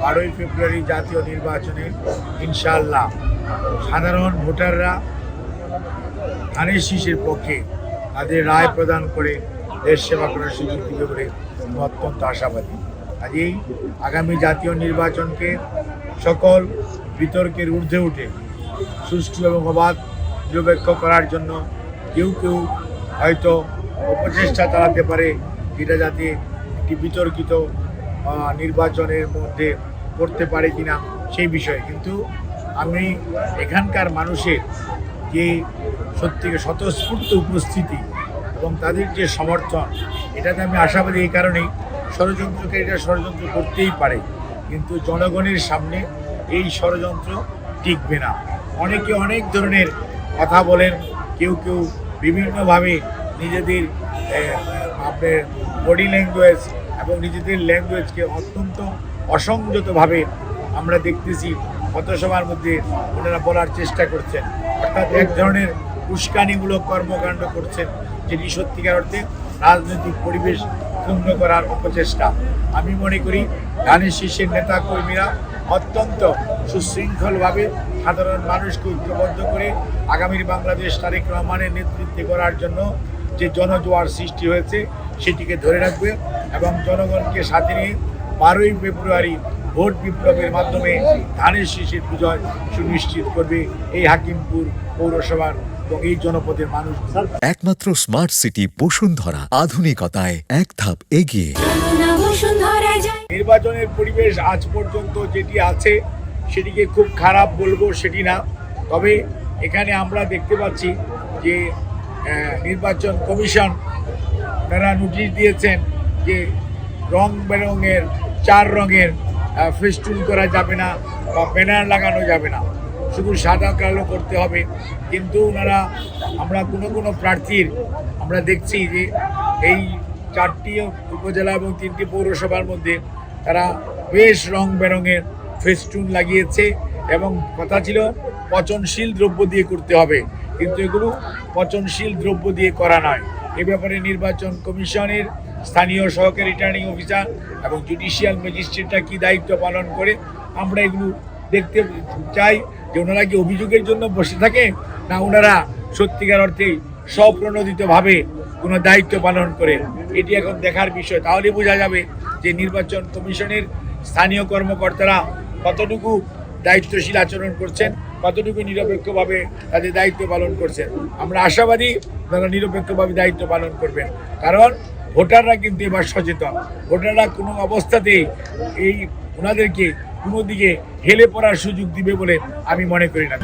12ই ফেব্রুয়ারি জাতীয় নির্বাচনে ইনশাআল্লাহ সাধারণ ভোটাররা ধানের শীষের পক্ষে তাদের রায় প্রদান করে দেশ সেবা করার সুযোগ দিবে বলে আমি অত্যন্ত আশাবাদী। কাজেই আগামী জাতীয় নির্বাচনকে সকল বিতর্কের ঊর্ধ্বে উঠে সুষ্ঠু এবং অবাধ নিরপেক্ষ করার জন্য কেউ কেউ হয়তো অপচেষ্টা চালাতে পারে, এটা যাতে একটি বিতর্কিত নির্বাচনের মধ্যে করতে পারে কিনা সেই বিষয়ে। কিন্তু আমি এখানকার মানুষের যে সত্যিকে স্বতঃস্ফূর্ত উপস্থিতি এবং তাদের যে সমর্থন, এটাতে আমি আশাবাদী। এই কারণেই ষড়যন্ত্রকারীরা ষড়যন্ত্র করতেই পারে, কিন্তু জনগণের সামনে এই ষড়যন্ত্র টিকবে না। অনেকে অনেক ধরনের কথা বলেন, কেউ কেউ বিভিন্নভাবে নিজেদের আপনার বডি ল্যাঙ্গুয়েজ এবং নিজেদের ল্যাঙ্গুয়েজকে অত্যন্ত অসংযতভাবে আমরা দেখতেছি পথসভার মধ্যে ওনারা বলার চেষ্টা করছেন, অর্থাৎ এক ধরনের উস্কানিমূলক কর্মকাণ্ড করছেন, যেটি সত্যিকার অর্থে রাজনৈতিক পরিবেশ ক্ষুণ্ণ করার অপচেষ্টা। আমি মনে করি ধানের শীষের নেতা কর্মীরা অত্যন্ত সুশৃঙ্খলভাবে সাধারণ মানুষকে ঐক্যবদ্ধ করে আগামীর বাংলাদেশ তারেক রহমানের নেতৃত্বে করার জন্য যে জনজোয়ার সৃষ্টি হয়েছে সেটিকে ধরে রাখবে এবং জনগণকে সাথে নিয়ে 12ই ফেব্রুয়ারি ভোট বিপ্লবের মাধ্যমে ধানের শীষের বিজয় সুনিশ্চিত করবে এই হাকিমপুর পৌরসভার এবং এই জনপদের মানুষ। একমাত্র স্মার্ট সিটি বসুন্ধরা, আধুনিকতায় এক ধাপ এগিয়ে। নির্বাচনের পরিবেশ আজ পর্যন্ত যেটি আছে সেটিকে খুব খারাপ বলবো সেটি না, তবে এখানে আমরা দেখতে পাচ্ছি যে নির্বাচন কমিশন তারা নোটিশ দিয়েছেন যে রং বেরঙের 4 রঙের ফেস্টুন করা যাবে না বা ব্যানার লাগানো যাবে না, শুধু সাদা কালো করতে হবে। কিন্তু ওনারা আমরা কোনো প্রার্থীর আমরা দেখছি যে এই 4টি উপজেলা এবং 3টি পৌরসভার মধ্যে তারা বেশ রং বেরঙের ফেস্টুন লাগিয়েছে এবং কথা ছিল পচনশীল দ্রব্য দিয়ে করতে হবে, কিন্তু এগুলো পচনশীল দ্রব্য দিয়ে করা নয়। এ ব্যাপারে নির্বাচন কমিশনের স্থানীয় সহকারী রিটার্নিং অফিসার এবং জুডিশিয়াল ম্যাজিস্ট্রেটরা কী দায়িত্ব পালন করে আমরা এগুলো দেখতে চাই, যে ওনারা কি অভিযোগের জন্য বসে থাকে না ওনারা সত্যিকার অর্থে স্বপ্রণোদিতভাবে কোনো দায়িত্ব পালন করে, এটি এখন দেখার বিষয়। তাহলে বোঝা যাবে যে নির্বাচন কমিশনের স্থানীয় কর্মকর্তারা কতটুকু দায়িত্বশীল আচরণ করছেন, কতটুকু নিরপেক্ষভাবে তাদের দায়িত্ব পালন করছেন। আমরা আশাবাদী তারা নিরপেক্ষভাবে দায়িত্ব পালন করবেন, কারণ ভোটাররা কিন্তু এবার সচেতন। ভোটাররা কোনো অবস্থাতেই ওনাদেরকে কোনো দিকে হেলে পড়ার সুযোগ দিবে বলে আমি মনে করি না।